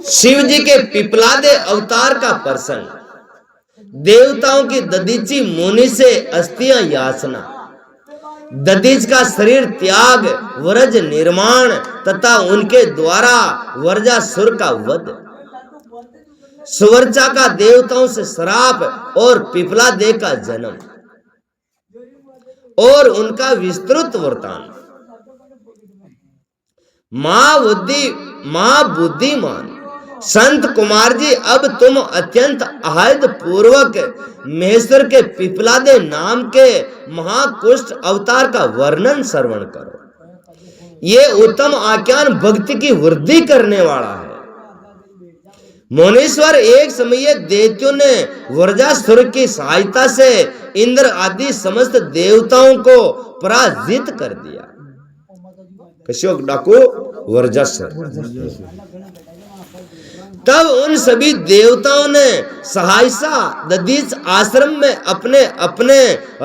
शिव जी के पिपलादे अवतार का प्रसंग, देवताओं की दधीचि मुनि से अस्थियां याचना, दधीच का शरीर त्याग, व्रज निर्माण तथा उनके द्वारा वर्जासुर का वध, सुवर्चा का देवताओं से श्राप और पिपलादे का जन्म और उनका विस्तृत वृत्तांत। मां बुद्धिमान संत कुमार जी, अब तुम अत्यंत आह्लाद पूर्वक महेश्वर के पिपलादे नाम के महाकुष्ठ अवतार का वर्णन श्रवण करो। ये उत्तम आख्यान भक्ति की वृद्धि करने वाला है। मुनीश्वर, एक समय दैत्यों ने वर्जासुर की सहायता से इंद्र आदि समस्त देवताओं को पराजित कर दिया। कश्यप डाकू वर्जासुर। तब उन सभी देवताओं ने सहसा दधीच आश्रम में अपने अपने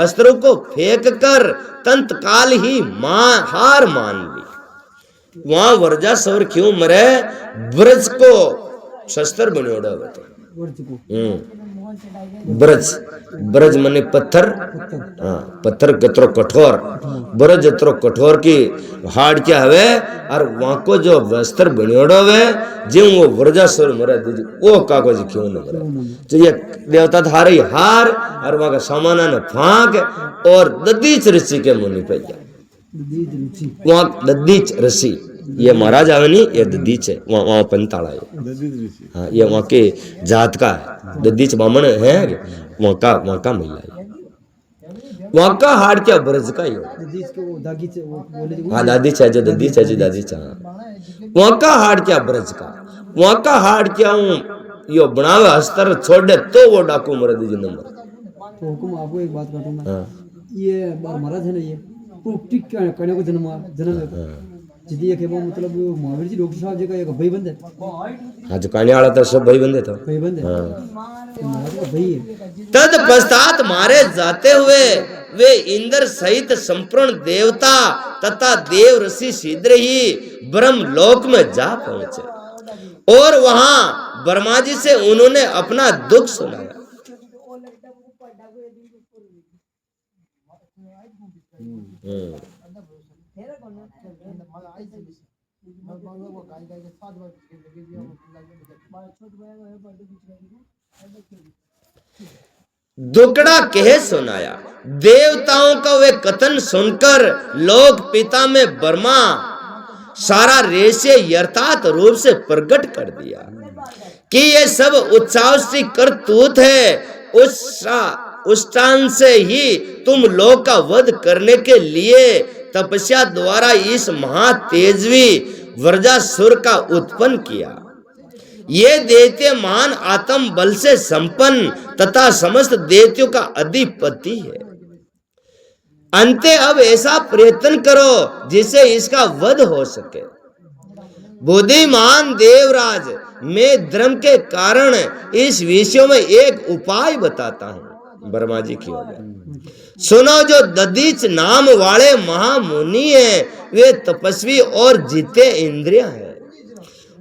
अस्त्रों को फेंक कर तत्काल ही हार मान ली। वहां वर्जासुर क्यों मरे? ब्रज को शस्त्र बन्योड़ा ब्रज मने पत्थर, पत्थर कतरो कठोर, ब्रज इतरो कठोर की हाड़ क्या हवे और वहां को जो वस्त्र बन्योड़ो हवे जो वो वर्जासुर मरे वो कागज क्यों न मरे? तो ये देवता थारे हार और वहां का सामाना ने फांक और दधीच ऋषि के मुनि पे वहां दधीच ऋषि, ये महाराज आवे नहीं, ये दधीच है, वहां पंताला है। हाँ, ये वहां के जात का है, दधीच बामण है, वहां का महिला है, वहां का हाड़ क्या ब्रज का ही हो। हाँ दादी है जो दधीच है जो दादी वहां का हाड़ क्या ब्रज का, वहां का हाड़ क्या यो बनावे अस्त्र छोड़े तो वो डाकू मरे दीजिए नंबर। हुकुम आपको एक बात कहता हूं, ये महाराज है ना, ये टिक करने को जन्म जिदी एक वो मतलब महावीर जी डॉक्टर साहब जी का एक भाई बंद है। हां, जो कहने वाला था सब भाई बंद है, तो भाई बंद है। हां, महाराज का भाई है। तद पश्चात मारे जाते हुए वे इंद्र सहित संपूर्ण देवता तथा देव ऋषि शीघ्र ही ब्रह्म लोक में जा पहुंचे और वहां ब्रह्मा जी से उन्होंने अपना दुख सुनाया। दुकड़ा कह सुनाया। देवताओं का वे कथन सुनकर लोक पिता में ब्रह्मा सारा रहस्य यथार्थ रूप से प्रकट कर दिया कि ये सब उत्साह करतूत है। उस टान से ही तुम लोक का वध करने के लिए तपस्या द्वारा इस महातेजवी वर्जासुर का उत्पन्न किया। ये दैत्य महान आत्म बल से संपन्न तथा समस्त दैत्यों का अधिपति है। अंते अब ऐसा प्रयत्न करो जिससे इसका वध हो सके। बुद्धिमान देवराज, मैं धर्म के कारण इस विषय में एक उपाय बताता हूँ। ब्रह्मा जी की ओर सुनो, जो दधीच नाम वाले महामुनि है वे तपस्वी और जीते इंद्रिय है।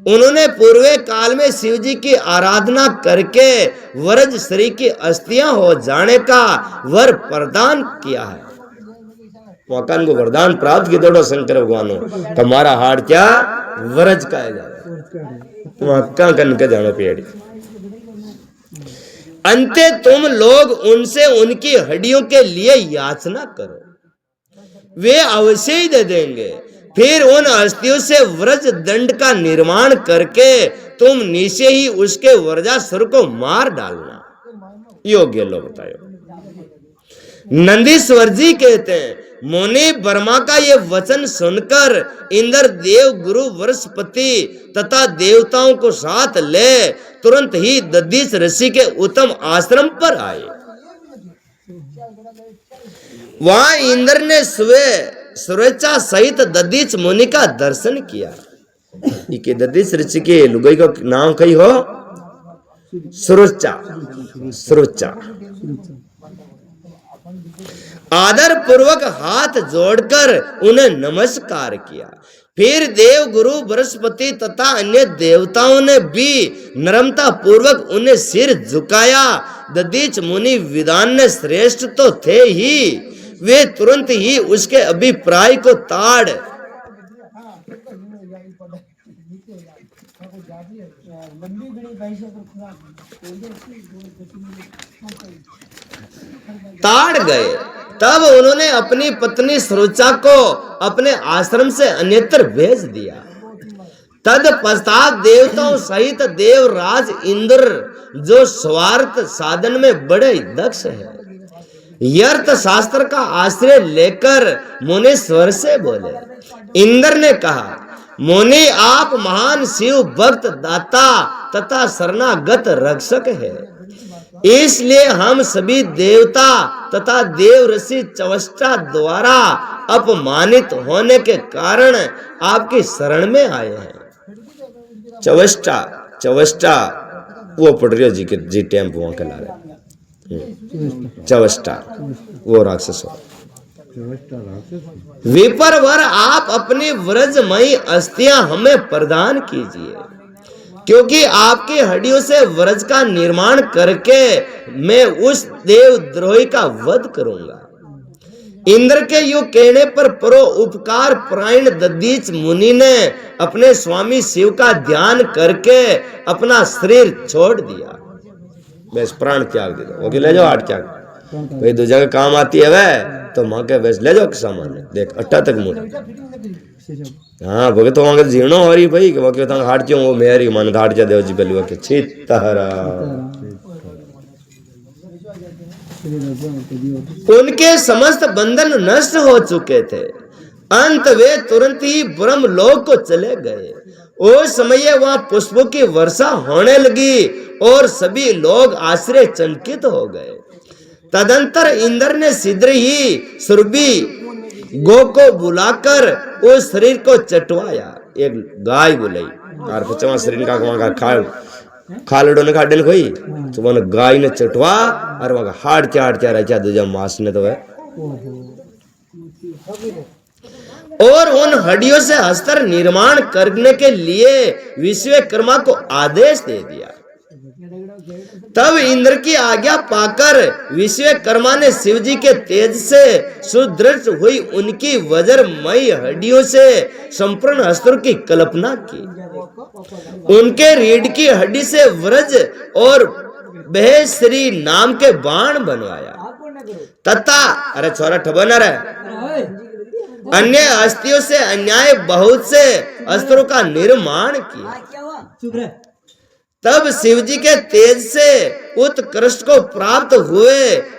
उन्होंने पूर्वे काल में शिव जी की आराधना करके व्रज श्री की अस्थियां हो जाने का वर प्रदान किया है। वकान को वरदान प्राप्त किया दौड़ो शंकर भगवान तुम्हारा हाड़ क्या व्रज का है वहां कन के जानो पेड़ी। अंते तुम लोग उनसे उनकी हड्डियों के लिए याचना करो, वे अवश्य ही दे देंगे। फिर उन अस्थियों से व्रज दंड का निर्माण करके तुम नीचे ही उसके वर्जासुर को मार डालना। योग्य लोग बताओ। नंदीश्वर जी कहते हैं, मुनि ब्रह्मा का ये वचन सुनकर इंद्र देव गुरु बृहस्पति तथा देवताओं को साथ ले तुरंत ही दधीच ऋषि के उत्तम आश्रम पर आए। वहां इंद्र ने सुरेचा सहित दधीच मुनि का दर्शन किया। इके दधीच ऋषि के लुगाई का नाम कही हो सुरुचा। आदर पूर्वक हाथ जोड़कर उन्हें नमस्कार किया। फिर देव गुरु बृहस्पति तथा अन्य देवताओं ने भी नम्रता पूर्वक उन्हें सिर झुकाया। दधीच मुनि विद्वान ने श्रेष्ठ तो थे ही, वे तुरंत ही उसके अभिप्राय को ताड़ गए। तब उन्होंने अपनी पत्नी सुरुचा को अपने आश्रम से अन्यत्र भेज दिया। तत्पश्चात देवताओं सहित देवराज इंद्र, जो स्वार्थ साधन में बड़े दक्ष है, यर्थ शास्त्र का आश्रय लेकर मुनीश्वर से बोले। इंद्र ने कहा, मुनि आप महान शिव भक्त दाता तथा शरणागत रक्षक है, इसलिए हम सभी देवता तथा देव ऋषि चवष्टा द्वारा अपमानित होने के कारण आपकी शरण में आए हैं। चवष्टा वो पढ़ रहे हो जी के जी टेम्प वहां के ला रहे। चवष्टा वो राक्षस हो। विप्रवर आप अपनी व्रजमयी अस्थियां हमें प्रदान कीजिए, क्योंकि आपकी हड्डियों से व्रज का निर्माण करके मैं उस देवद्रोही का वध करूंगा। इंद्र के यूं कहने पर परो उपकार परायण दधीच मुनि ने अपने स्वामी शिव का ध्यान करके अपना शरीर छोड़ दिया। बस प्राण त्याग दे दो, ले जाओ आठ त्याग भाई, दो जगह काम आती है वह तो माँ के बस ले जाओ सामान देख अट्टा तक मुड़। हाँ भगत वहां के जीर्णो हो रही भाई कि तो हाट क्यों वो मेरी मन हाट जा देव जी पहली वक्त चित्तहरा। उनके समस्त बंधन नष्ट हो चुके थे। अंत वे तुरंत ही ब्रह्म लोक को चले गए। उस समय वहां पुष्पों की वर्षा होने लगी और सभी लोग आश्चर्य चकित हो गए। तदंतर इंद्र ने शीघ्र ही सुरभि गो को बुलाकर उस शरीर को चटवाया। एक गाय बुलाई और पचवा शरीर का खालडो ने खाडन खोई तो वो गाय ने चटवा और वहां हाड़ क्या रचा दूजा मास ने तो है और उन हड्डियों से अस्त्र निर्माण करने के लिए विश्वकर्मा को आदेश दे दिया। तब इंद्र की आज्ञा पाकर विश्वकर्मा ने शिवजी के तेज से सुदृढ़ हुई उनकी वज्रमयी हड्डियों से संपूर्ण अस्त्रों की कल्पना की। उनके रीढ़ की हड्डी से व्रज और बहेश्री नाम के बाण बनवाया तथा अरे छोरा ठबना रहे अन्य अस्थियों से अन्याय बहुत से अस्त्रों का निर्माण किया। तब शिवजी के तेज से उत्कृष्ट को प्राप्त हुए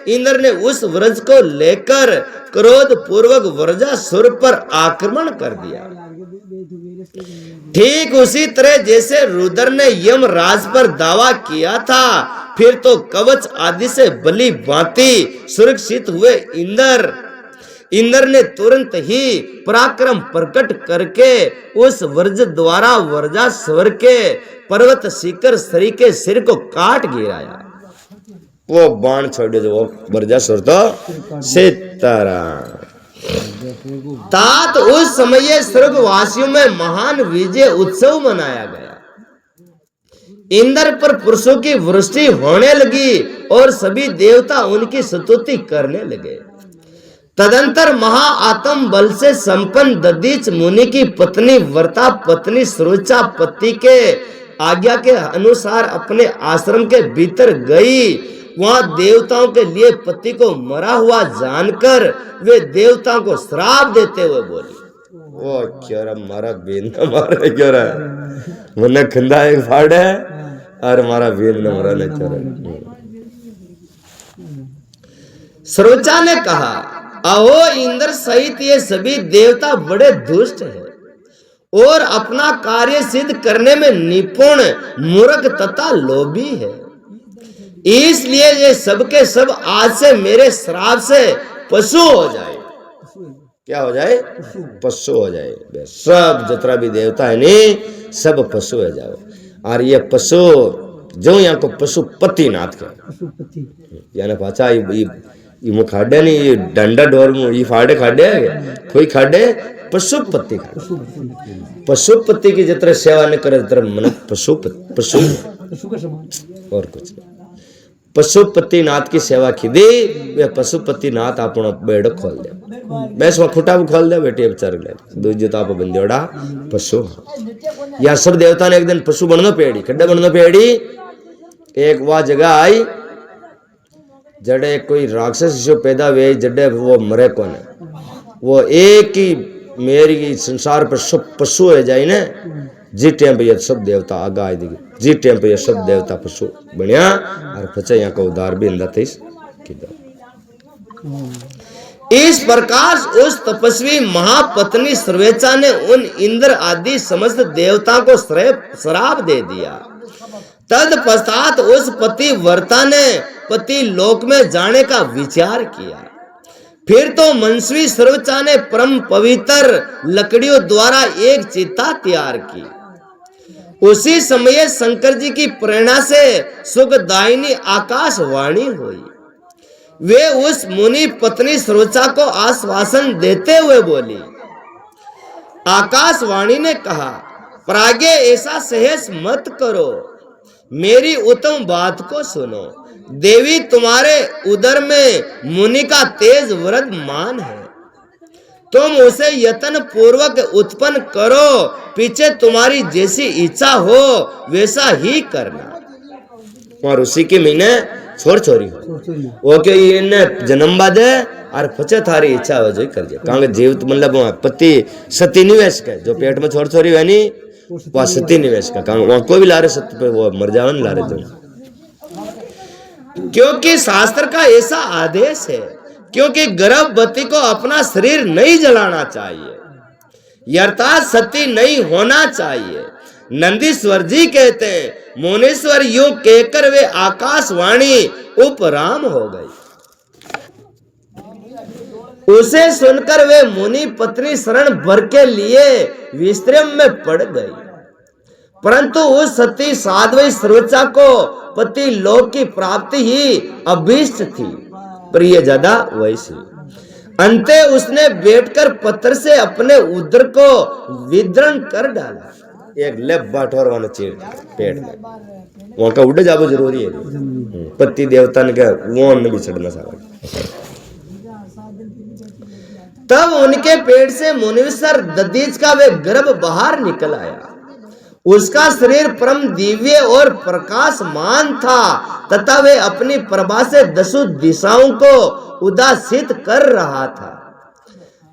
इंद्र ने उस व्रज को लेकर क्रोध पूर्वक व्रजासुर पर आक्रमण कर दिया। ठीक उसी तरह जैसे रुद्र ने यमराज पर दावा किया था, फिर तो कवच आदि से भली भांति सुरक्षित हुए इंद्र ने तुरंत ही पराक्रम प्रकट करके उस व्रज द्वारा व्रजासुर के पर्वत शिखर सरी के सिर को काट गिराया। वो बाण छोड़ जो व्रजासुर तो सीतारा। तात उस समय स्वर्गवासियों में महान विजय उत्सव मनाया गया। इंद्र पर पुरुषों की वृष्टि होने लगी और सभी देवता उनकी स्तुति करने लगे। तदंतर महाआत्म बल से संपन्न दधीच मुनि की पत्नी व्रता पत्नी सुरुचा पति के आज्ञा के अनुसार अपने आश्रम के भीतर गई। वहां देवताओं के लिए पति को मरा हुआ जानकर वे देवताओं को श्राप देते हुए बोली, ओ क्यों रा मारा बेन न मारे क्यों रा मन खंदा एक फाड़ है और मारा बेन न मरा नहीं चोरा। सुरुचा ने कहा, अहो इंद्र सहित ये सभी देवता बड़े दुष्ट हैं और अपना कार्य सिद्ध करने में निपुण मूर्ख तथा लोभी है। इसलिए ये सबके सब आज से मेरे श्राप से पशु हो जाए। क्या हो जाए? पशु हो जाए। सब जितना भी देवता है नहीं सब पशु हो जाओ। और ये पशु जो यहाँ को पशुपति नाथ के यानी पाचा ये खाडे नहीं, ये डंडा डोर में ये फाड़े खाडे कोई खाडे पशुपति खाडे। पशुपति की जितने सेवा नहीं करे जितने मन पशु पशु का समान और कुछ नहीं। पशुपति नाथ की सेवा की दी वे पशुपति नाथ अपना बेड़ खोल दे, बैस वह खुटा भी खोल दे बेटे बेचारे ले दूजी तो आप बंदोड़ा पशु। या सब देवता ने एक दिन पशु बनना पेड़ी खड्डे बनना पेड़ी। एक वह जगह आई जड़े कोई राक्षस जो पैदा हुए जड़े वो मरे कौन है, वो एक ही मेरी संसार पर सब पशु हो जाए ना जी टाइम पे ये सब देवता आगा आई देगी जी टाइम पे ये सब देवता पशु बनिया और पचे यहाँ का उदार भी अंदर थे इस प्रकार उस तपस्वी महापत्नी सर्वेचा ने उन इंद्र आदि समस्त देवता को श्राप दे दिया। तत्पश्चात उस पति वर्ता ने पति लोक में जाने का विचार किया। फिर तो मनस्वी सर्वचा ने परम पवित्र लकड़ियों द्वारा एक चिता तैयार की। उसी समय शंकर जी की प्रेरणा से सुखदायिनी आकाशवाणी हुई। वे उस मुनि पत्नी सर्वचा को आश्वासन देते हुए बोली। आकाशवाणी ने कहा, प्राज्ञ ऐसा सहस मत करो, मेरी उत्तम बात को सुनो। देवी तुम्हारे उदर में मुनि का तेज वर्धमान है, तुम उसे यत्न पूर्वक उत्पन्न करो, पीछे तुम्हारी जैसी इच्छा हो वैसा ही करना। और उसी के महीने छोर छोरी हो वो के इन्हें जन्म बादे और पचे थारी इच्छा हो जो कर दिया। कहाँ जीवित मतलब पति सती निवेश का जो पेट में छोर छोरी है नहीं वह सती निवेश का कहाँ वहाँ कोई भी ला रहे सत्य पे वो मर जावे ला रहे जो, क्योंकि शास्त्र का ऐसा आदेश है। क्योंकि गर्भवती को अपना शरीर नहीं जलाना चाहिए, अर्थात सती नहीं होना चाहिए। नंदीश्वर जी कहते हैं, मुनीश्वर यूं कहकर वे आकाशवाणी उपराम हो गई। उसे सुनकर वे मुनि पत्नी शरण भर के लिए विश्रम में पड़ गई। परंतु उस सती साध्वी सर्वचा को पति लोक की प्राप्ति ही अभीष्ट थी, पर यह ज्यादा वैसी। अंते उसने बैठकर पत्थर से अपने उदर को विदरण कर डाला। एक लेप बाठोर वाला चीर पेट में वहां का उड़ जाबो जरूरी है। पति देवता ने कहा वो न भी चढ़ना सारा। तब उनके पेट से मुनीश्वर दधीच का वे गर्भ बाहर निकल आया। उसका शरीर परम दिव्य और प्रकाशमान था तथा वे अपनी प्रभा से दसों दिशाओं को उदासित कर रहा था।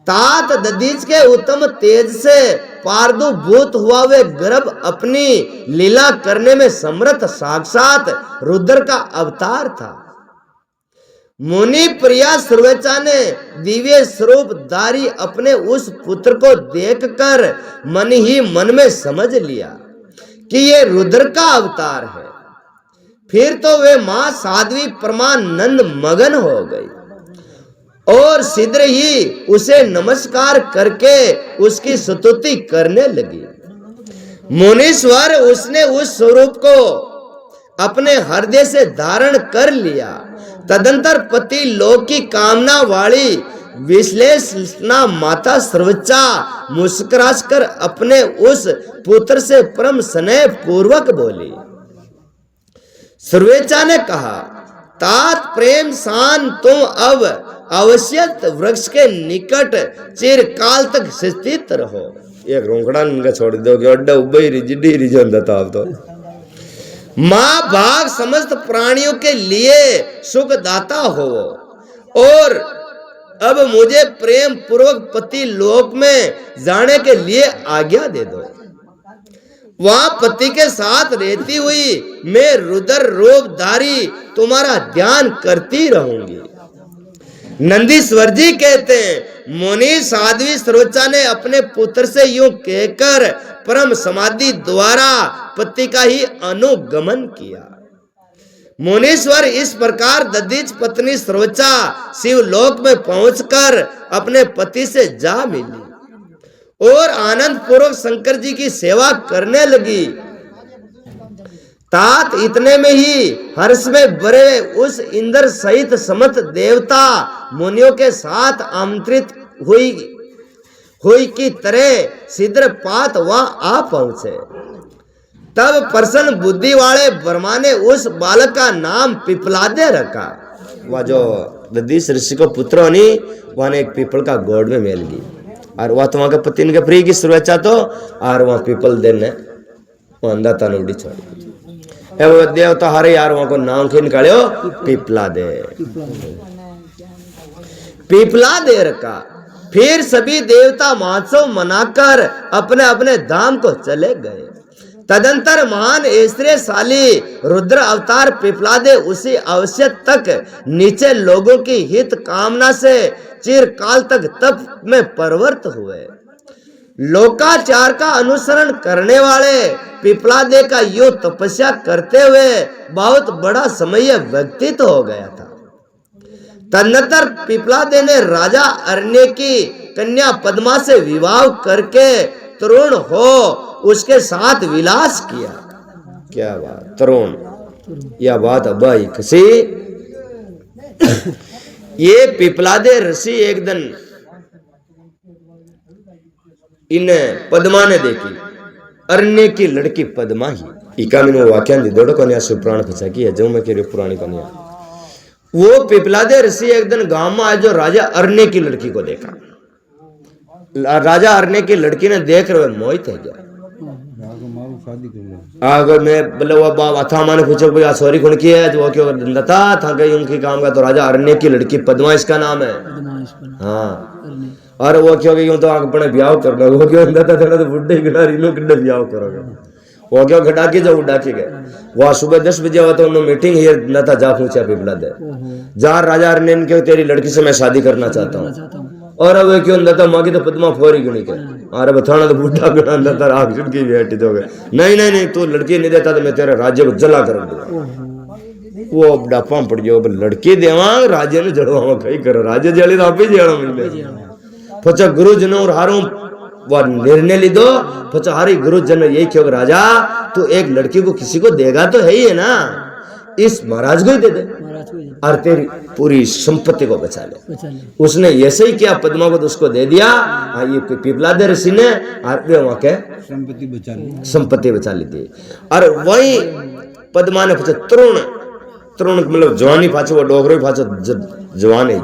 तात दधीच के उत्तम तेज से पारदूभूत हुआ वे गर्भ अपनी लीला करने में समर्थ साक्षात रुद्र का अवतार था। मुनि प्रिया सर्वचा ने दिव्य स्वरूप धारी अपने उस पुत्र को देखकर मन ही मन में समझ लिया कि ये रुद्र का अवतार है। फिर तो वे मां साध्वी परमानंद मगन हो गई और शीघ्र ही उसे नमस्कार करके उसकी स्तुति करने लगी। मुनीश्वर उसने उस स्वरूप को अपने हृदय से धारण कर लिया। तदंतर पति लोक की कामना वाली विश्लेषणा माता सर्वचा मुस्कुराकर अपने उस पुत्र से परम स्नेह पूर्वक बोली। सर्वेचा ने कहा, तात प्रेम शान तुम अब अवश्य वृक्ष के निकट चिरकाल तक स्थित रहो। एक रोंकड़ा इनका छोड़ दोगे अड्डा उबई रिजिडी रिजन था अब तो। मां भाग समस्त प्राणियों के लिए सुखदाता हो और अब मुझे प्रेम पूर्वक पति लोक में जाने के लिए आज्ञा दे दो। वहां पति के साथ रहती हुई मैं रुद्र रूपधारी तुम्हारा ध्यान करती रहूंगी। नंदीश्वर जी कहते हैं, मुनि साध्वी सर्वचा ने अपने पुत्र से यूं कहकर परम समाधि द्वारा पति का ही अनुगमन किया। मुनीश्वर इस प्रकार दधीच पत्नी सर्वचा शिवलोक में पहुंचकर अपने पति से जा मिली और आनंद पूर्वक शंकर जी की सेवा करने लगी। तात इतने में ही हर्ष में भरे उस इंद्र सहित समस्त देवता मुनियों के साथ आमंत्रित हुई की तरह सिद्रपात वहां आ पहुंचे। तब प्रसन्न बुद्धि वाले ब्रह्मा ने उस बालक का नाम पिपलादे रखा। वह जो दधीच ऋषि को पुत्र होनी वहां एक पीपल का गोड़ में मेल गई और वह तो वहां के पति ने फ्री की शुरुआत तो और वहां पीपल देने वह अंधा तनुड़ी छोड़ी देवता हरे यार वहां को नाम के निकालो पीपला दे रखा। फिर सभी देवता महोत्सव मनाकर अपने अपने धाम को चले गए। तदंतर महान ऐश्वर्यशाली रुद्र अवतार पिपलादे उसी अवश्य तक नीचे लोगों की हित कामना से चिरकाल तक तप में परवर्त हुए। लोकाचार का अनुसरण करने वाले पिपलादे का यो तपस्या करते हुए बहुत बड़ा समय व्यतीत हो गया था। तदनंतर पिपलादे ने राजा अरण्य की कन्या पद्मा से विवाह करके तरुण हो उसके साथ विलास किया। क्या बात तरुण, यह बात अब आई किसी ये पिपलादे ऋषि एक दिन इन पद्मा ने देखी, अरण्य की लड़की पद्मा ही इका मैंने वाक्या दौड़ो कन्या सुप्राण फंसा की है जो मैं कह रही हूँ पुरानी कन्या। वो पिपलादे ऋषि एक दिन गांव में आए जो राजा अरण्य की लड़की को देखा। राजा अरण्य की लड़की ने देख रहे मोहित है गया। अगर मैं बोले वो बाबा था मैंने पूछो भैया सॉरी कौन की है जो वो क्यों लता था कहीं उनकी काम का तो राजा अरण्य की लड़की पद्मा इसका नाम है। हाँ और वो क्यों यूं तो अपने ब्याह करना वो क्यों लता था तो बुढ़े गिटार इनो किड्डे ब्याह करोगे वो क्यों घटा के जाओ उड़ा के गए। वह सुबह 10 बजे हुआ तो उन्होंने मीटिंग ही लता जा पूछा पिपला दे जहाँ राजा अरण्य क्यों तेरी लड़की से मैं शादी करना चाहता हूँ। और अब क्यों लता मांगी तो पद्मा फोरी गणी के अरे बताना तो बूढ़ा गणा लता राग की बेटी तो नहीं तू लड़की नहीं देता तो मैं तेरे राज्य को जला कर दूंगा। वो डापा पड़ जाओ लड़की देवा राज्य ने जड़वा कहीं करो राज्य जड़ी तो आप ही जड़ो मिले पचा गुरुजन और हारू वह निर्णय ली दो पचा हारी गुरुजन यही क्यों राजा तू एक लड़की को किसी को देगा तो है ही है ना इस महाराज को ही दे दे और तेरी पूरी संपत्ति को बचा ले। उसने ऐसे ही किया पद्मा को तो उसको दे दिया। ये पिपलादे ऋषि ने वहां के संपत्ति बचा ली थी। और वही पद्मा ने पूछा तरुण मतलब जवानी पाछो वो डोगरो पाछो जवान है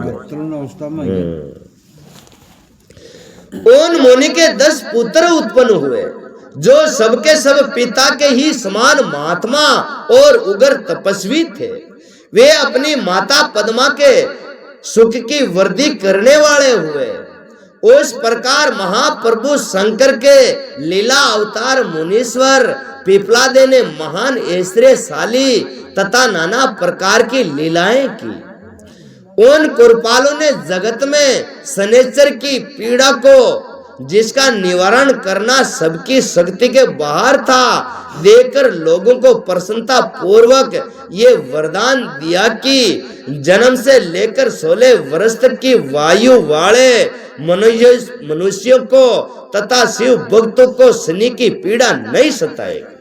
उन मुनि के 10 पुत्र उत्पन्न हुए जो सबके सब पिता के ही समान महात्मा और उग्र तपस्वी थे। वे अपनी माता पद्मा के सुख की वृद्धि करने वाले हुए। उस प्रकार महाप्रभु शंकर के लीला अवतार मुनीश्वर पिपलादे ने महान ऐश्वर्यशाली तथा नाना प्रकार की लीलाएं की। उन कुरपालों ने जगत में शनैचर की पीड़ा को जिसका निवारण करना सबकी शक्ति के बाहर था देकर लोगों को प्रसन्नता पूर्वक ये वरदान दिया कि जन्म से लेकर 16 वर्ष तक की वायु वाले मनुष्यों को तथा शिव भक्तों को शनि की पीड़ा नहीं सताएगी।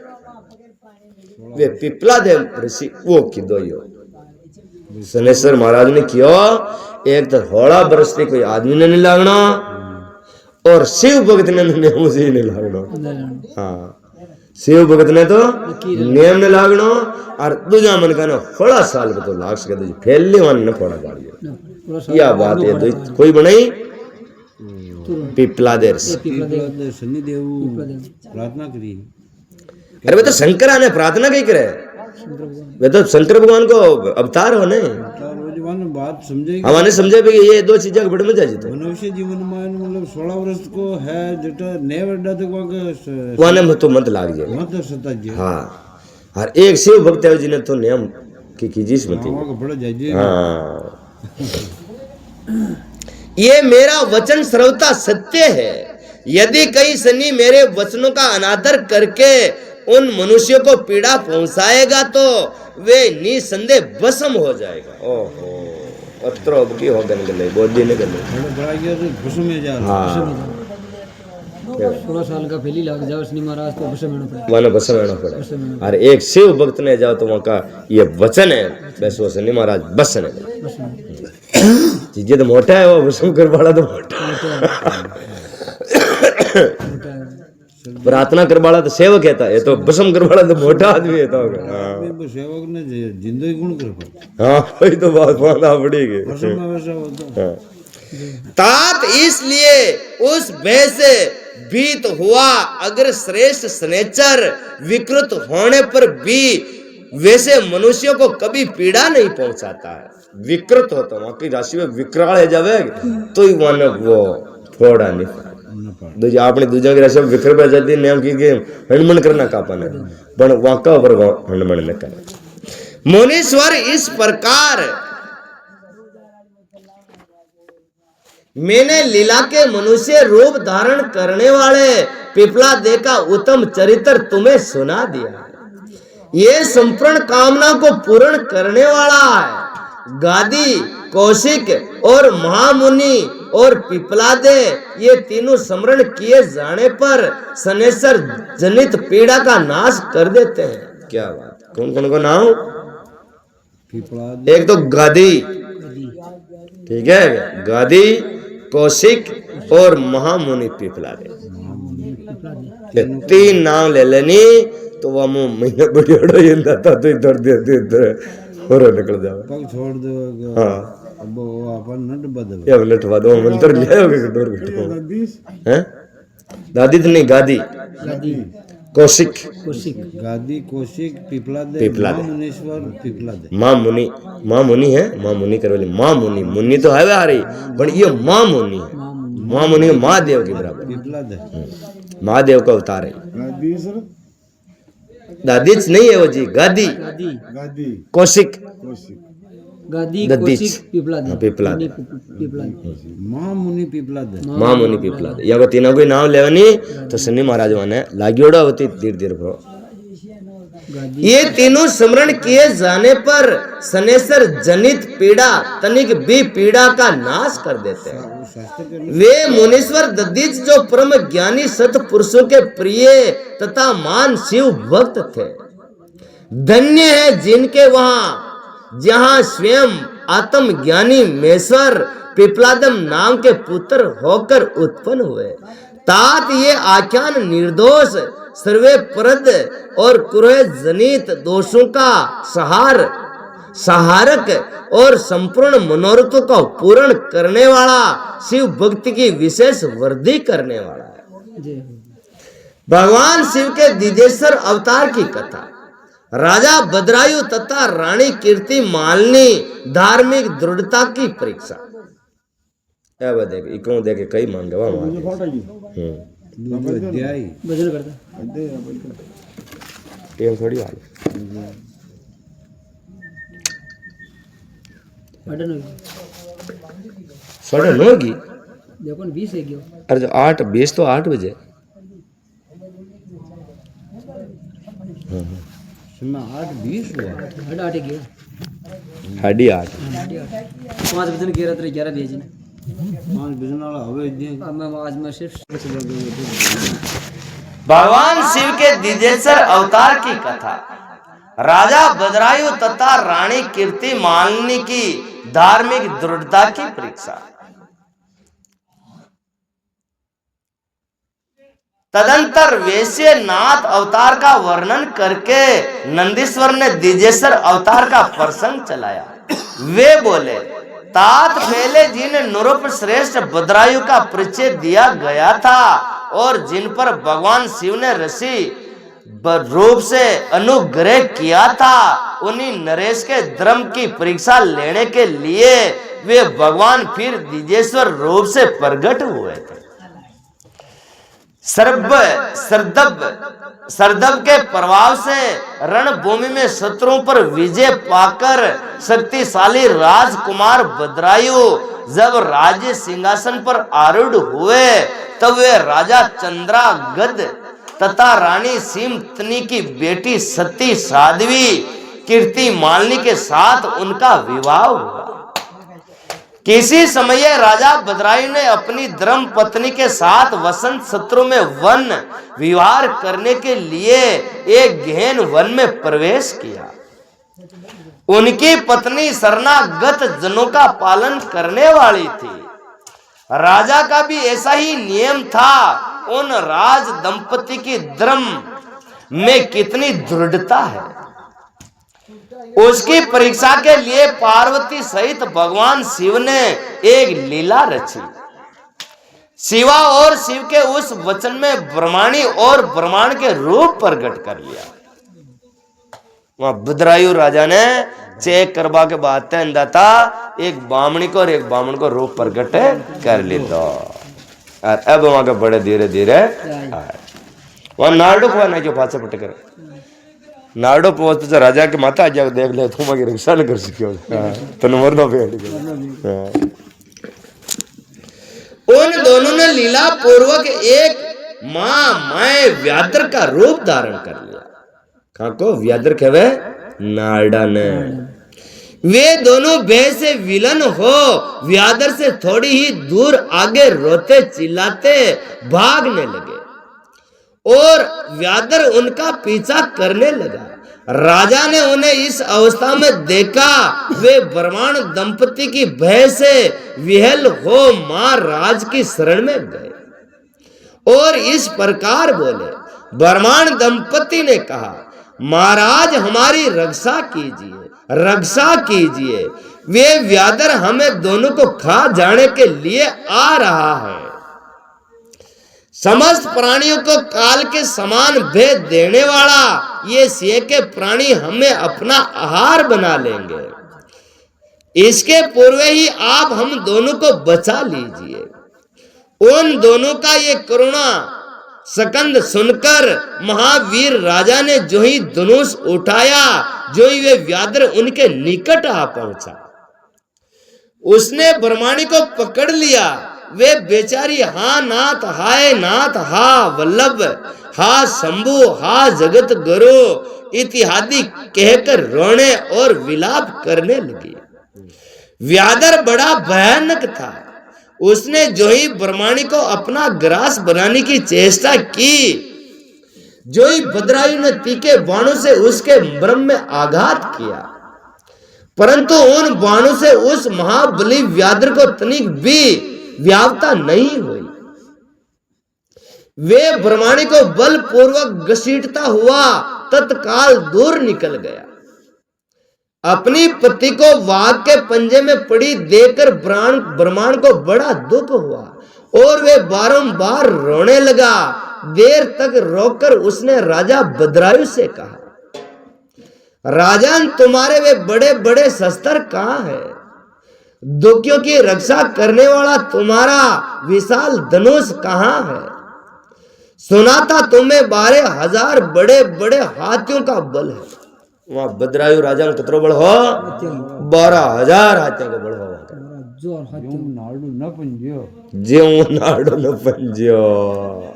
वे पिपलादे ऋषि वो की दो शनेश्वर महाराज ने किया एक तो होड़ा बरसती कोई आदमी ने नहीं लागना और शिव भगत ने मुझे नहीं लागना। हाँ शिव भगत ने तो नियम ने लागना और दूजा मन का ना थोड़ा साल को तो लाग सके फैलने वाले ने थोड़ा गाड़ी यह बात है तो कोई बनाई पिपलादे शनिदेव प्रार्थना करी। अरे वे तो शंकरा ने प्रार्थना कही करे वे तो शंकर भगवान को अवतार हो नहीं बात समझे हमारे समझे भी ये दो चीजें बड़े मजा जी तो मनुष्य जीवन में मतलब 16 वर्ष को है जेटा नेवड़ा तक वाने तो मत लाग जाए मत सता जी। हाँ और एक शिव भक्त है जिन्हें तो नियम की कीजिए मत। हाँ ये मेरा वचन सर्वथा सत्य है। यदि कई शनि मेरे वचनों का अनादर करके उन मनुष्यों को पीड़ा पहुंचाएगा तो वे निसंदेह भस्म हो जाएगा। ओहो अत्रो की हो गन गले बोधी ने गले हाँ 16 साल का पहली लाग जाओ शनि महाराज तो बस में पड़े वहाँ बस रहना पड़े। और एक शिव भक्त ने जाओ तो वहाँ का ये वचन है बस वो शनि महाराज बस ने चीजें तो मोटा है वो भस्म कर वाला तो मोटा प्रार्थना कर वाला तो सेवक है ये तो भस्म कर वाला तो मोटा आदमी है तो सेवक ने जिंदगी गुण कर हाँ वही तो बात मानना पड़ेगी। तात इसलिए उस भय से भीत हुआ अगर श्रेष्ठ स्नेचर विकृत होने पर भी वैसे मनुष्यों को कभी पीड़ा नहीं पहुंचाता है। विकृत होता वहां की राशि में विकराल है जावे तो ही वहां वो फोड़ा नहीं दूजा आपने दूजा की राशि में विक्र पे जाती नियम की के हणमन करना कापन है पण वाका पर हणमन न करे। मुनीश्वर इस प्रकार मैंने लीला के मनुष्य रूप धारण करने वाले पिपला दे का उत्तम चरित्र तुम्हें सुना दिया। ये संपूर्ण कामना को पूर्ण करने वाला है। गादी कौशिक और महामुनि और पिपलादे ये तीनों स्मरण किए जाने पर सनेसर जनित पीड़ा का नाश कर देते हैं। क्या बात, कौन कौन को नाम? एक तो गादी, ठीक है, गादी कौशिक और महामुनि पिपलादे, तीन नाम ले लेनी तो वह महीने बढ़िया ये तो इधर इधर और निकल जाओ पग छोड़ दो। हाँ अब वो अपन नट बदल ये लटवा दो मंत्र ले आओगे डोर बिठो हैं। दादी तो नहीं, गादी कौशिक गादी कौशिक पिपलादे मुनीश्वर पिपलादे माँ मुनि है, माँ मुनि करवली माँ मुनि, मुनि तो है आ रही पर ये माँ मुनि है। माँ मुनि महादेव के बराबर पिपलादे महादेव का अवतार है। दादीच नहीं है वो जी, गादी कौशिक गादी गद्दीच पिपलादे माँ मुनि पिपलादे या तीनों को नाम लेवनी तो शनि महाराज ने लागोड़ा होती धीरे धीरे भरो। ये तीनों स्मरण किए जाने पर सनेसर जनित पीड़ा तनिक भी पीड़ा का नाश कर देते हैं। वे मुनीश्वर दद्दीच जो परम ज्ञानी सत पुरुषों के प्रिय तथा मान शिव भक्त थे, धन्य है जिनके वहां जहां स्वयं आत्म ज्ञानी मेश्वर पिपलादम नाम के पुत्र होकर उत्पन्न हुए। तात ये आख्यान निर्दोष सर्वे प्रद और क्रोह जनित दोषों का सहारक और संपूर्ण मनोरथों का पूर्ण करने वाला शिव भक्ति की विशेष वृद्धि करने वाला है। भगवान शिव के दिदेश्वर अवतार की कथा, राजा भद्रायु तथा रानी कीर्ति मालिनी धार्मिक दृढ़ता की परीक्षा। देख इको देखे कई मान गवा भजन करता टेम थोड़ी वाली साढ़े 9 की देखो 20 है क्यों? अरे जो 8:20 तो 8 बजे सुना 8:20 हुआ 8:30 क्यों? 8:30 5 बजे 11 भेजी 5 बजे वाला हवे दे मैं आज मैं सिर्फ भगवान शिव के दिदेश्वर अवतार की कथा, राजा भद्रायु तथा रानी कीर्ति मालिनी की धार्मिक दृढ़ता की परीक्षा। तदंतर वैश्य नाथ अवतार का वर्णन करके नंदीश्वर ने दिजेश्वर अवतार का प्रसंग चलाया। वे बोले, तात पहले जिन नृप श्रेष्ठ भद्रायु का परिचय दिया गया था और जिन पर भगवान शिव ने ऋषि रूप से अनुग्रह किया था, उन्हीं नरेश के धर्म की परीक्षा लेने के लिए वे भगवान फिर दिजेश्वर रूप से प्रकट हुए थे। सरदब के प्रभाव से रणभूमि में शत्रुओं पर विजय पाकर शक्तिशाली राजकुमार भद्रायु जब राज्य सिंहासन पर आरूढ़ हुए, तब वे राजा चंद्रागद तथा रानी सीमतनी की बेटी सती साध्वी कीर्ति मालिनी के साथ उनका विवाह हुआ। किसी समय राजा भद्रायु ने अपनी धर्म पत्नी के साथ वसंत सत्रु में वन विहार करने के लिए एक गहन वन में प्रवेश किया। उनकी पत्नी शरणागत जनों का पालन करने वाली थी। राजा का भी ऐसा ही नियम था। उन राज दंपति की धर्म में कितनी दृढ़ता है। उसकी परीक्षा के लिए पार्वती सहित भगवान शिव ने एक लीला रची। शिवा और शिव के उस वचन में ब्रह्माणी और ब्रह्मांड के रूप प्रकट कर लिया। वहां भद्रायु राजा ने चेक करवा के बाद दाता एक बामणी को और एक बामण को रूप प्रकट कर ली दो। और अब वहां के बड़े धीरे धीरे वहां नारडो को नहीं जो पाछे पट कर नारडो पहुंच तो राजा के माता आजा देख ले तुम आगे रिक्शा न कर सकियो तन मरना पे। उन दोनों ने लीला पूर्वक एक मां माए व्याद्र का रूप धारण कर लिया। कहा को व्याद्र कहवे नारडा ने। वे दोनों भय से विलन हो व्याद्र से थोड़ी ही दूर आगे रोते चिल्लाते भागने लगे और व्याद्र उनका पीछा करने लगा। राजा ने उन्हें इस अवस्था में देखा। वे ब्राह्मण दंपति की भय से विहल हो महाराज की शरण में गए और इस प्रकार बोले। ब्राह्मण दंपति ने कहा, महाराज हमारी रक्षा कीजिए, रक्षा कीजिए। वे व्याधर हमें दोनों को खा जाने के लिए आ रहा है। समस्त प्राणियों को काल के समान भेद देने वाला ये सिंह के प्राणी हमें अपना आहार बना लेंगे। इसके पूर्व ही आप हम दोनों को बचा लीजिए। उन दोनों का ये करुणा सकंद सुनकर महावीर राजा ने जो ही धनुष उठाया, जो ही वे व्याघ्र उनके निकट आ पहुंचा, उसने ब्रह्माणी को पकड़ लिया। वे बेचारी हा नाथ, हाय नाथ, हा वल्लभ, हा शंभु, हा जगत गुरु इत्यादि कहकर रोने और विलाप करने लगी। व्याघ्र बड़ा भयानक था। उसने जो ही ब्रह्माणी को अपना ग्रास बनाने की चेष्टा की, जो ही भद्रायु ने तीखे बाणों से उसके ब्रह्म में आघात किया, परंतु उन बाणों से उस महाबली व्याघ्र को तनिक भी व्याप्ता नहीं हुई। वे ब्रह्माणी को बलपूर्वक घसीटता हुआ तत्काल दूर निकल गया। अपनी पति को वाघ के पंजे में पड़ी देखकर ब्रह्मांड को बड़ा दुख हुआ और वे बारंबार रोने लगा। देर तक रोकर उसने राजा भद्रायु से कहा, राजन तुम्हारे वे बड़े बड़े शस्त्र कहाँ है? दुखियों की रक्षा करने वाला तुम्हारा विशाल धनुष कहाँ है? सुना था तुम्हें 12,000 बड़े बड़े हाथियों का बल है। वहां भद्रायु राजा में कितना बल हो? 12,000 हाथियों का बल हो। नाडू न पंजियो ज्यों नाडू न पंजियो।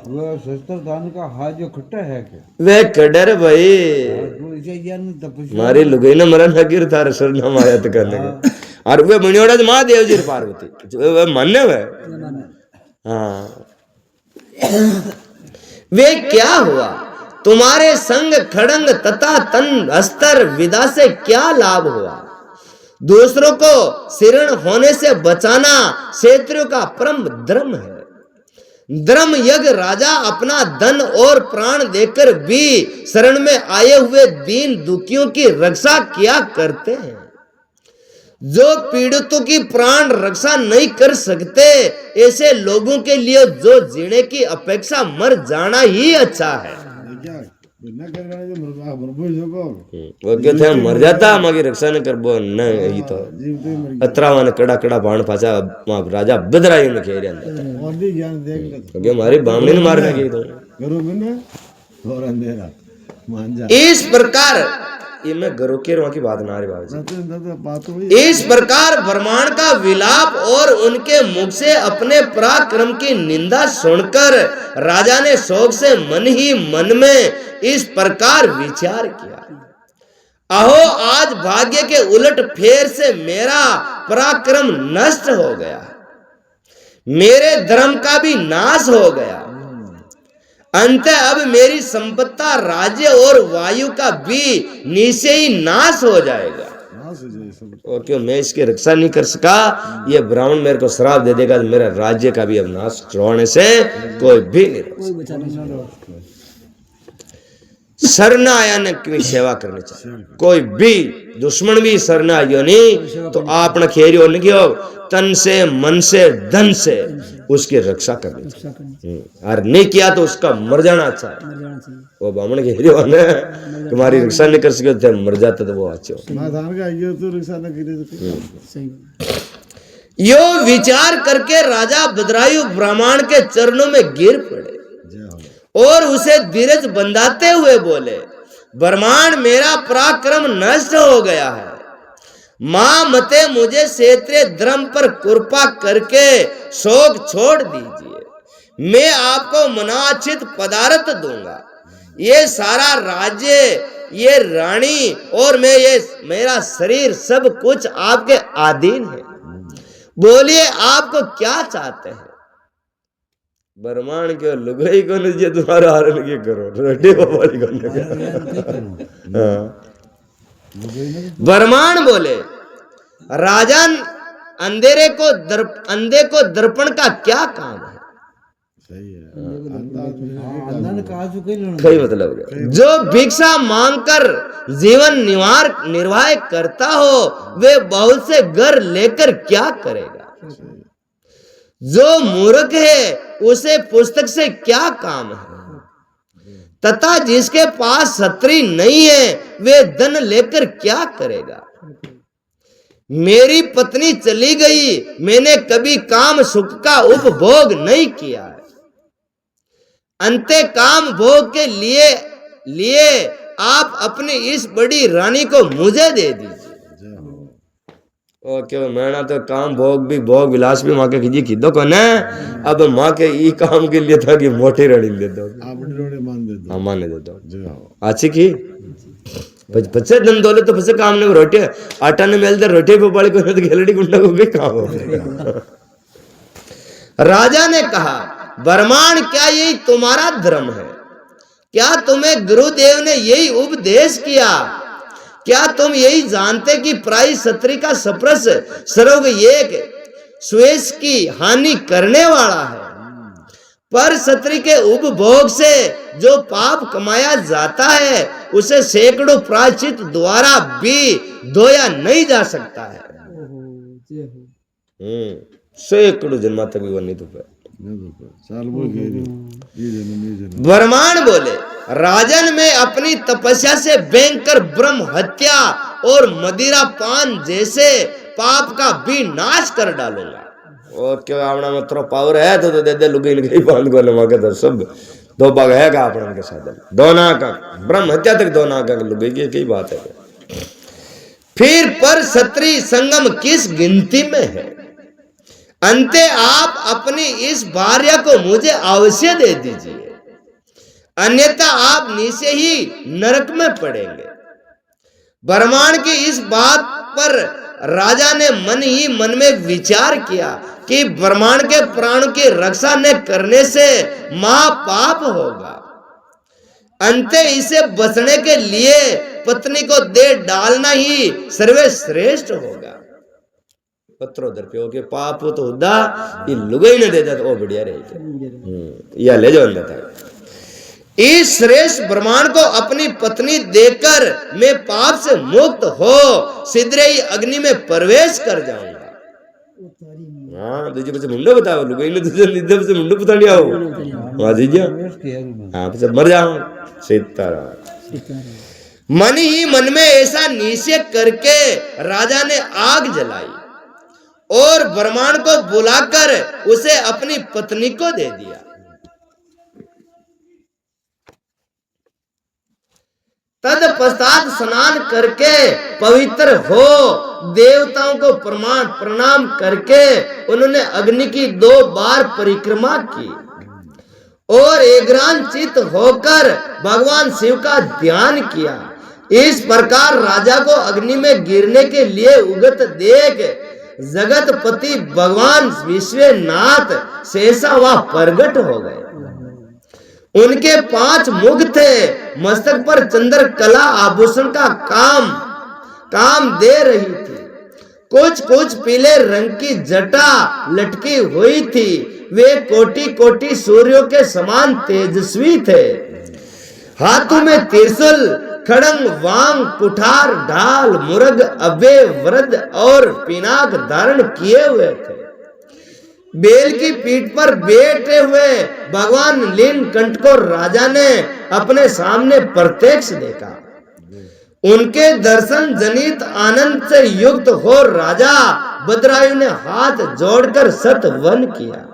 वह शस्त्र दान का हाथ जो खट्टा है के वे कड़र भाई इसे ज्ञान तपस्या मारी लुगाई न मरन हकीर थार सर न मायात करने के। और वे बनियोड़ा महादेव जी पार्वती वे मान्य है। हाँ वे क्या हुआ? तुम्हारे संग खड़ंग तथा तन अस्त्र विदा से क्या लाभ हुआ? दूसरों को शरण होने से बचाना क्षत्रियों का परम धर्म है। धर्म यज्ञ राजा अपना धन और प्राण देकर भी शरण में आए हुए दीन दुखियों की रक्षा किया करते हैं। जो पीड़ितों की प्राण रक्षा नहीं कर सकते, ऐसे लोगों के लिए जो जीने की अपेक्षा मर जाना ही अच्छा है। वो कहते हैं मर जाता मगी रक्षा न करबो न ही तो अतरावन कड़ा कड़ा बाण पाचा राजा भद्रायु ने खेर क्योंकि हमारी बामणी ने मारने की तो इस प्रकार ये मैं गरो के वहां की बात ना रही बाबू। इस प्रकार ब्रह्मांड का विलाप और उनके मुख से अपने पराक्रम की निंदा सुनकर राजा ने शोक से मन ही मन में इस प्रकार विचार किया, अहो आज भाग्य के उलट फेर से मेरा पराक्रम नष्ट हो गया, मेरे धर्म का भी नाश हो गया। अंत अब मेरी संपत्ता, राज्य और वायु का भी नीचे ही नाश हो जाएगा। और क्यों मैं इसकी रक्षा नहीं कर सका, ये ब्राह्मण मेरे को श्राप दे देगा तो मेरा राज्य का भी अब नाश होने से कोई भी नहीं रोक कोई बचा नहीं सकता। सरना आया ने की सेवा करनी चाहिए। कोई भी दुश्मन भी सरना आयो नहीं तो आपने खेरियो नहीं हो, तन से, मन से, धन से उसकी रक्षा करनी रक्षा करनी चाहिए। और नहीं किया तो उसका मर जाना अच्छा है। मर जाना चाहिए। वो ब्राह्मण घेरियो ने तुम्हारी रक्षा नहीं कर सके तो मर जाता तो वो अच्छे हो। समाधान का आइए तो रिक्शा न गिरे तो सही। यो विचार करके राजा बदरायु ब्राह्मण के चरणों में गिर पड़े और उसे धीरज बंधाते हुए बोले, ब्रह्मांड मेरा पराक्रम नष्ट हो गया है, मां मते मुझे क्षेत्रीय धर्म पर कृपा करके शोक छोड़ दीजिए। मैं आपको मनाचित पदार्थ दूंगा, ये सारा राज्य, ये रानी और मैं, ये मेरा शरीर, सब कुछ आपके अधीन है। बोलिए आपको क्या चाहते हैं? ब्रह्मांड के लुगाई को नहीं, तुम्हारा हरण के करो रोटी वाली को। ब्रह्मांड बोले, राजन अंधेरे को अंधे को दर्पण का क्या काम है? सही है। अंधा ने कहा जो कहीं लेना कई मतलब है। जो भिक्षा मांगकर जीवन निर्वाह करता हो वे बहुत से घर लेकर क्या करेगा? जो मूर्ख है उसे पुस्तक से क्या काम है? तथा जिसके पास छतरी नहीं है वे धन लेकर क्या करेगा? मेरी पत्नी चली गई, मैंने कभी काम सुख का उपभोग नहीं किया है। अंते काम भोग के लिए आप अपनी इस बड़ी रानी को मुझे दे दीजिए। ओ क्यों मैंने तो काम भोग भी, भोग विलास भी माँ के खींची खीदो को ने, अब माँ के ई काम के लिए था कि मोटी रड़ी दे दो, मान दे दो, हाँ माने दे दो अच्छी की पचे धन दौलत तो पचे काम ने रोटी आटा ने मेल दे रोटी पे बड़ी को तो खेलड़ी गुंडा को भी काम हो। राजा ने कहा, ब्रह्मांड क्या यही तुम्हारा धर्म है? क्या तुम्हें गुरुदेव ने यही उपदेश किया? क्या तुम यही जानते कि प्राय क्षत्रिय का सप्रस सर्व एक स्वेश की हानि करने वाला है? पर क्षत्रिय के उपभोग से जो पाप कमाया जाता है उसे सैकड़ों प्रायश्चित द्वारा भी धोया नहीं जा सकता है। सैकड़ों जन्म तक भी नहीं तो ब्रह्मांड बोले, राजन में अपनी तपस्या से भयंकर ब्रह्म हत्या और मदिरा पान जैसे पाप का भी नाश कर डालूंगा। और क्यों आपना में थोड़ा पावर है तो दे दे लुगी इनके पान को लगा के दर सब दो भाग है का अपना के साथ दो ना का ब्रह्म हत्या तक दो ना का लुगी की बात है। फिर पर क्षत्रिय संगम किस गिनती में है? अंते आप अपनी इस भार्या को मुझे अवश्य दे दीजिए, अन्यथा आप नीचे ही नरक में पड़ेंगे। ब्रह्मांड की इस बात पर राजा ने मन ही मन में विचार किया कि ब्रह्मांड के प्राणों की रक्षा न करने से महापाप होगा। अंते इसे बचने के लिए पत्नी को दे डालना ही सर्वश्रेष्ठ होगा। पत्रों दर पे के पाप तो होदा ये लुगाई ने दे जाता वो बढ़िया रहेगा। या ले जाओ अंदर था। इस श्रेष्ठ ब्रह्मांड को अपनी पत्नी देकर मैं पाप से मुक्त हो सीधे ही अग्नि में प्रवेश कर जाऊंगा। हाँ तुझे बच्चे मुंडो बताओ लुगाई ने तुझे निधे बच्चे मुंडो पता नहीं आओ वहां दीजिए हाँ बच्चे मर जाओ सीताराम। मन ही मन में ऐसा निश्चय करके राजा ने आग जलाई और ब्रह्मांड को बुलाकर उसे अपनी पत्नी को दे दिया। तत्पश्चात स्नान करके पवित्र हो देवताओं को प्रणाम करके उन्होंने अग्नि की 2 बार परिक्रमा की और एकाग्रचित्त होकर भगवान शिव का ध्यान किया इस प्रकार राजा को अग्नि में गिरने के लिए उगत देख जगतपति भगवान विश्वनाथ सहसा वह प्रगट हो गए। उनके 5 मुख थे, मस्तक पर चंद्र कला आभूषण का काम दे रही थी। कुछ कुछ पीले रंग की जटा लटकी हुई थी। वे कोटि कोटि सूर्यों के समान तेजस्वी थे। हाथों में त्रिशूल, खड़ंग, वांग, कुठार, ढाल, मुरग, अभय, वृद्ध और पिनाक धारण किए हुए थे। बेल की पीठ पर बैठे हुए भगवान नीलकंठ को राजा ने अपने सामने प्रत्यक्ष देखा। उनके दर्शन जनित आनंद से युक्त हो राजा भद्रायु ने हाथ जोड़कर सतवन किया।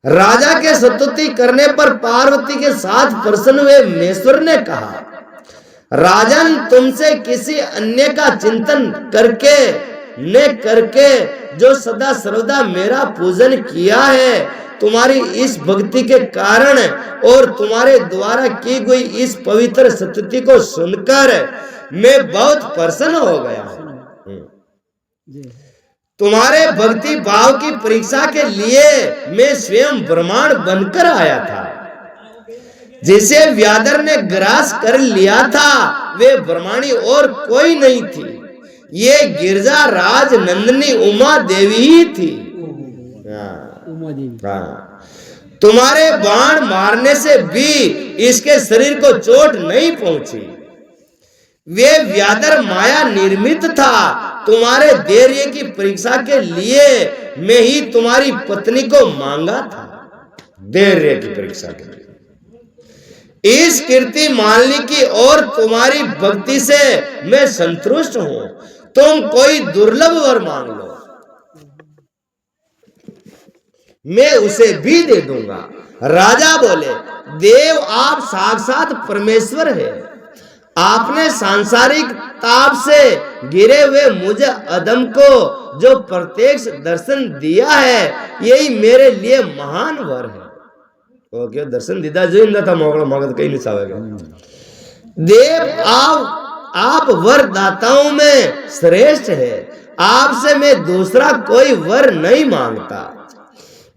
राजा के स्तुति करने पर पार्वती के साथ प्रसन्न हुए महेश्वर ने कहा, राजन, तुमसे किसी अन्य का चिंतन करके जो सदा सर्वदा मेरा पूजन किया है, तुम्हारी इस भक्ति के कारण और तुम्हारे द्वारा की गई इस पवित्र स्तुति को सुनकर मैं बहुत प्रसन्न हो गया हूं। तुम्हारे भक्ति भाव की परीक्षा के लिए मैं स्वयं ब्रह्मांड बनकर आया था। जिसे व्याधर ने ग्रास कर लिया था वे ब्रह्माणी और कोई नहीं थी, ये गिरजा राज नंदिनी उमा देवी ही थी। तुम्हारे बाण मारने से भी इसके शरीर को चोट नहीं पहुंची। वे व्याधर माया निर्मित था। तुम्हारे धैर्य की परीक्षा के लिए मैं ही तुम्हारी पत्नी को मांगा था। धैर्य की परीक्षा के लिए इस कीर्ति मालिनी की और तुम्हारी भक्ति से मैं संतुष्ट हूं। तुम कोई दुर्लभ वर मांग लो, मैं उसे भी दे दूंगा। राजा बोले, देव आप साक्षात परमेश्वर है। आपने सांसारिक ताप से गिरे हुए मुझे अदम को जो प्रत्यक्ष दर्शन दिया है, यही मेरे लिए महान वर है। ओके, दर्शन दीदा जो इंदा था मोगला मगध कहीं नहीं चाहेगा। देव आप वर दाताओं में श्रेष्ठ है। आपसे मैं दूसरा कोई वर नहीं मांगता।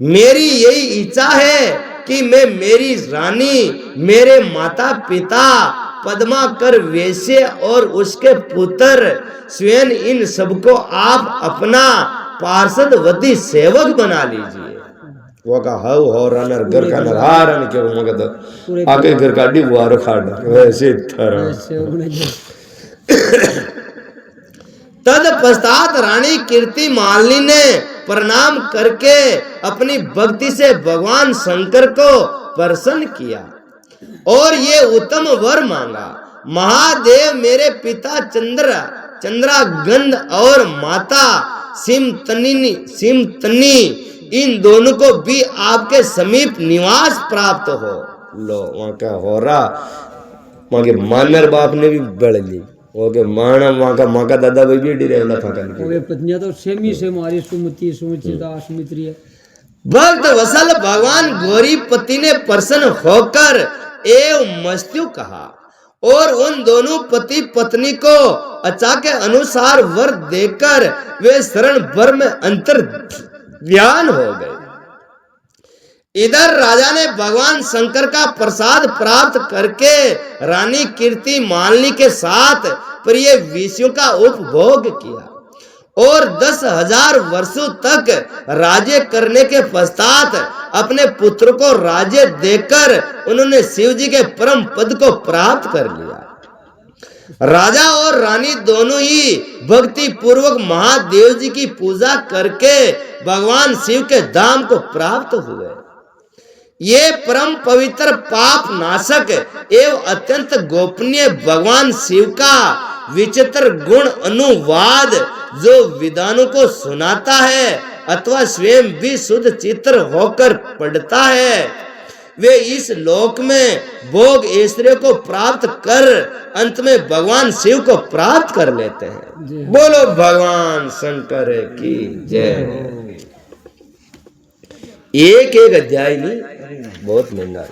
मेरी यही इच्छा है कि मैं मेरी रानी, मेरे माता पिता पद्माकर वैश्य और उसके पुत्र स्वयं, इन सबको आप अपना पार्षदवती सेवक बना लीजिए। वो का हाउ हो रनर घर का नरहारन के मगद आगे घर का डिवार खाड़ वैसे तरह। तद पश्चात रानी कीर्ति मालिनी ने प्रणाम करके अपनी भक्ति से भगवान शंकर को प्रसन्न किया और ये उत्तम वर मांगा। महादेव, मेरे पिता चंद्रागंध और माता सिमतनी इन दोनों को भी आपके समीप निवास प्राप्त हो। लो वहां क्या हो रहा, वहां के मानर बाप ने भी बढ़ ली। ओके, माना वहां का माँ का दादा भाई भी डरे वाला था। पत्नियां तो सेमी से मारी, सुमति सुमित्रा सुमित्री। भक्त वसल भगवान गौरीपति ने प्रसन्न होकर एवं मस्तु कहा और उन दोनों पति पत्नी को अचा के अनुसार वर देकर वे शरण भर में अंतर ध्यान हो गए। इधर राजा ने भगवान शंकर का प्रसाद प्राप्त करके रानी कीर्ति मालिनी के साथ प्रिय विषयों का उपभोग किया और 10,000 वर्षों तक राज्य करने के पश्चात अपने पुत्र को राज्य देकर उन्होंने शिव जी के परम पद को प्राप्त कर लिया। राजा और रानी दोनों ही भक्ति पूर्वक महादेव जी की पूजा करके भगवान शिव के धाम को प्राप्त हुए। ये परम पवित्र पाप नाशक एवं अत्यंत गोपनीय भगवान शिव का विचित्र गुण अनुवाद जो विद्वानों को सुनाता है अथवा स्वयं भी शुद्ध चित्र होकर पढ़ता है, वे इस लोक में भोग ऐश्वर्य को प्राप्त कर अंत में भगवान शिव को प्राप्त कर लेते हैं। बोलो भगवान शंकर की जय। एक अध्याय नहीं, बहुत महंगा।